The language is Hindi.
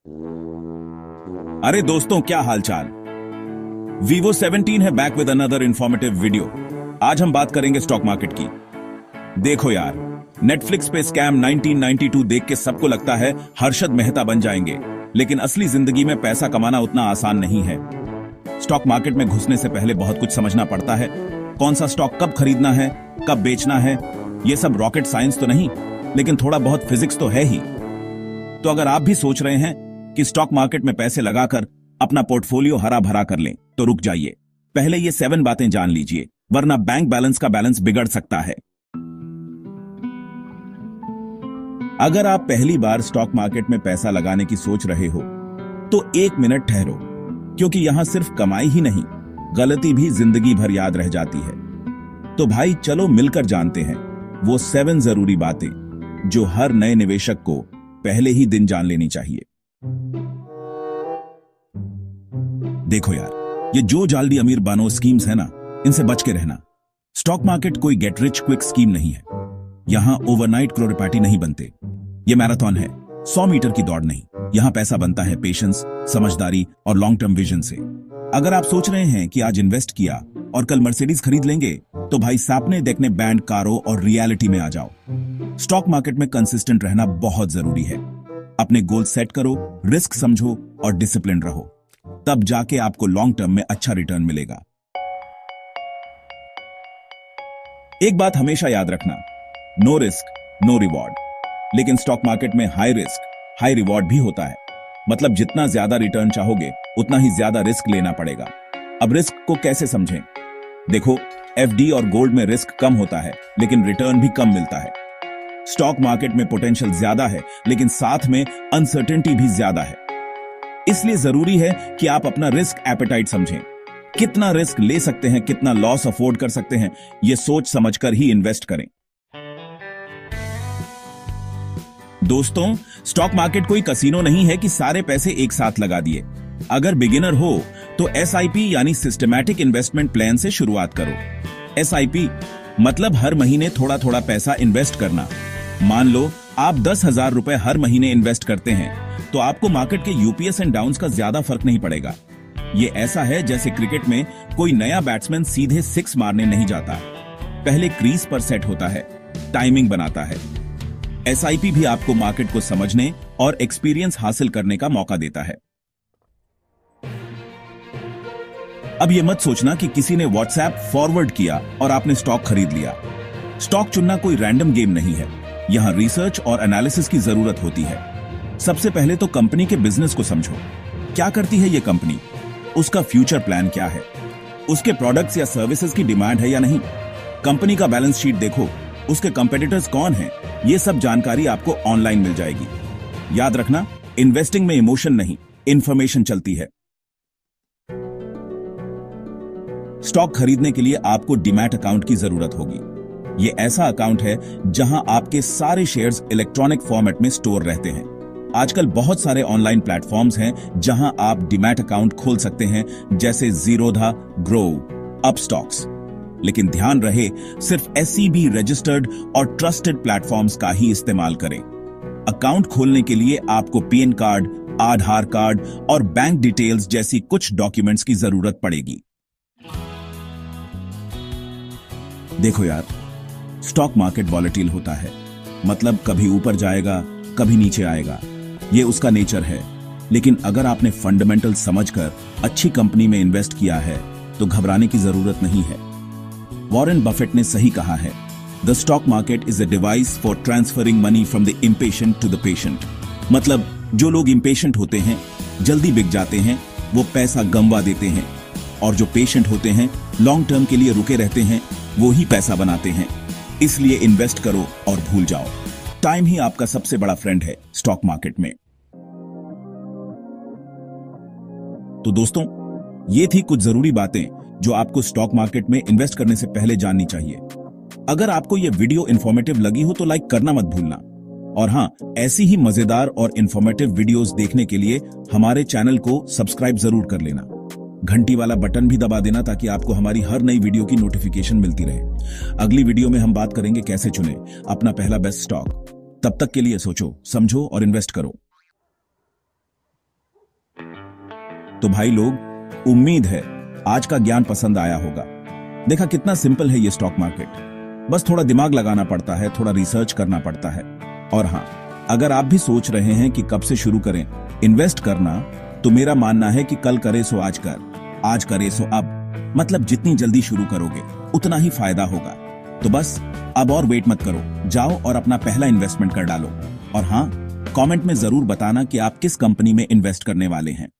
अरे दोस्तों, क्या हालचाल। Vivo 17 है back with another informative video. आज हम बात करेंगे स्टॉक मार्केट की। देखो यार, नेटफ्लिक्स पे स्कैम 1992 देख के सबको लगता है हर्षद मेहता बन जाएंगे, लेकिन असली जिंदगी में पैसा कमाना उतना आसान नहीं है। स्टॉक मार्केट में घुसने से पहले बहुत कुछ समझना पड़ता है। कौन सा स्टॉक कब खरीदना है, कब बेचना है, ये सब रॉकेट साइंस तो नहीं, लेकिन थोड़ा बहुत फिजिक्स तो है ही। तो अगर आप भी सोच रहे हैं कि स्टॉक मार्केट में पैसे लगाकर अपना पोर्टफोलियो हरा भरा कर लें, तो रुक जाइए। पहले ये 7 बातें जान लीजिए, वरना बैंक बैलेंस का बैलेंस बिगड़ सकता है। अगर आप पहली बार स्टॉक मार्केट में पैसा लगाने की सोच रहे हो, तो 1 मिनट ठहरो, क्योंकि यहां सिर्फ कमाई ही नहीं, गलती भी जिंदगी भर याद रह जाती है। तो भाई चलो मिलकर जानते हैं वो 7 जरूरी बातें जो हर नए निवेशक को पहले ही दिन जान लेनी चाहिए। देखो यार, ये जो जाल्दी अमीर बानो स्कीम्स है ना, इनसे बच के रहना। स्टॉक मार्केट कोई गेट रिच क्विक स्कीम नहीं है। यहां ओवरनाइट करोड़पति नहीं बनते। ये मैराथन है, 100 मीटर की दौड़ नहीं। यहां पैसा बनता है पेशेंस, समझदारी और लॉन्ग टर्म विजन से। अगर आप सोच रहे हैं कि आज इन्वेस्ट किया और कल मर्सिडीज खरीद लेंगे, तो भाई सपने देखने बैंड कारों और रियलिटी में आ जाओ। स्टॉक मार्केट में कंसिस्टेंट रहना बहुत जरूरी है। अपने गोल सेट करो, रिस्क समझो और डिसिप्लिन रहो, तब जाके आपको लॉन्ग टर्म में अच्छा रिटर्न मिलेगा। एक बात हमेशा याद रखना, नो रिस्क नो रिवॉर्ड। लेकिन स्टॉक मार्केट में हाई रिस्क हाई रिवॉर्ड भी होता है। मतलब जितना ज्यादा रिटर्न चाहोगे, उतना ही ज्यादा रिस्क लेना पड़ेगा। अब रिस्क को कैसे समझें? देखो, एफडी और गोल्ड में रिस्क कम होता है, लेकिन रिटर्न भी कम मिलता है। स्टॉक मार्केट में पोटेंशियल ज्यादा है, लेकिन साथ में अनसर्टेनिटी भी ज्यादा है। इसलिए जरूरी है कि आप अपना रिस्क एपेटाइट समझें। कितना रिस्क ले सकते हैं, कितना लॉस अफोर्ड कर सकते हैं, यह सोच समझकर ही इन्वेस्ट करें। दोस्तों, स्टॉक मार्केट कोई कसीनो नहीं है कि सारे पैसे एक साथ लगा दिए। अगर बिगिनर हो तो एसआईपी यानी सिस्टमैटिक इन्वेस्टमेंट प्लान से शुरुआत करो। एसआईपी मतलब हर महीने थोड़ा थोड़ा पैसा इन्वेस्ट करना। मान लो आप 10,000 रुपए हर महीने इन्वेस्ट करते हैं, तो आपको मार्केट के यूपीएस एंड डाउन्स का ज्यादा फर्क नहीं पड़ेगा। ये ऐसा है जैसे क्रिकेट में कोई नया बैट्समैन सीधे 6 मारने नहीं जाता, पहले क्रीज पर सेट होता है, टाइमिंग बनाता है। एसआईपी भी आपको मार्केट को समझने और एक्सपीरियंस हासिल करने का मौका देता है। अब यह मत सोचना कि किसी ने व्हाट्सएप फॉरवर्ड किया और आपने स्टॉक खरीद लिया। स्टॉक चुनना कोई रैंडम गेम नहीं है। यहां रिसर्च और एनालिसिस की जरूरत होती है। सबसे पहले तो कंपनी के बिजनेस को समझो। क्या करती है ये कंपनी? उसका फ्यूचर प्लान क्या है? उसके प्रोडक्ट्स या सर्विसेज की डिमांड है या नहीं? कंपनी का बैलेंस शीट देखो, उसके कंपेटिटर्स कौन हैं? ये सब जानकारी आपको ऑनलाइन मिल जाएगी। याद रखना, इन्वेस्टिंग में इमोशन नहीं, इंफॉर्मेशन चलती है। स्टॉक खरीदने के लिए आपको डीमैट अकाउंट की जरूरत होगी। ये ऐसा अकाउंट है जहां आपके सारे शेयर्स इलेक्ट्रॉनिक फॉर्मेट में स्टोर रहते हैं। आजकल बहुत सारे ऑनलाइन प्लेटफॉर्म्स हैं जहां आप डीमैट अकाउंट खोल सकते हैं, जैसे जीरोधा, ग्रो, अपस्टॉक्स। लेकिन ध्यान रहे, सिर्फ एसईबी रजिस्टर्ड और ट्रस्टेड प्लेटफॉर्म्स का ही इस्तेमाल करें। अकाउंट खोलने के लिए आपको पैन कार्ड, आधार कार्ड और बैंक डिटेल्स जैसी कुछ डॉक्यूमेंट्स की जरूरत पड़ेगी। देखो यार, स्टॉक मार्केट वॉलेटाइल होता है। मतलब कभी ऊपर जाएगा, कभी नीचे आएगा, ये उसका नेचर है। लेकिन अगर आपने फंडामेंटल समझकर अच्छी कंपनी में इन्वेस्ट किया है, तो घबराने की जरूरत नहीं है। वॉरेन बफेट ने सही कहा है, the stock market is a device for transferring money from the impatient to the patient. मतलब जो लोग इम्पेशेंट होते हैं, जल्दी बिक जाते हैं, वो पैसा गंवा देते हैं, और जो पेशेंट होते हैं, लॉन्ग टर्म के लिए रुके रहते हैं, वो ही पैसा बनाते हैं। इसलिए इन्वेस्ट करो और भूल जाओ। टाइम ही आपका सबसे बड़ा फ्रेंड है स्टॉक मार्केट में। तो दोस्तों, ये थी कुछ जरूरी बातें जो आपको स्टॉक मार्केट में इन्वेस्ट करने से पहले जाननी चाहिए। अगर आपको यह वीडियो इंफॉर्मेटिव लगी हो तो लाइक करना मत भूलना। और हां, ऐसी ही मजेदार और इंफॉर्मेटिव वीडियोस देखने के लिए हमारे चैनल को सब्सक्राइब जरूर कर लेना। घंटी वाला बटन भी दबा देना ताकि आपको हमारी हर नई वीडियो की नोटिफिकेशन मिलती रहे। अगली वीडियो में हम बात करेंगे कैसे चुने अपना पहला बेस्ट स्टॉक। तब तक के लिए सोचो, समझो और इन्वेस्ट करो। तो भाई लोग, उम्मीद है आज का ज्ञान पसंद आया होगा। देखा कितना सिंपल है ये स्टॉक मार्केट, बस थोड़ा दिमाग लगाना पड़ता है, थोड़ा रिसर्च करना पड़ता है। और हाँ, अगर आप भी सोच रहे हैं कि कब से शुरू करें इन्वेस्ट करना, तो मेरा मानना है कि कल करे सो आज कर, आज करे सो अब। मतलब जितनी जल्दी शुरू करोगे उतना ही फायदा होगा। तो बस अब और वेट मत करो, जाओ और अपना पहला इन्वेस्टमेंट कर डालो। और हाँ, कमेंट में जरूर बताना कि आप किस कंपनी में इन्वेस्ट करने वाले हैं।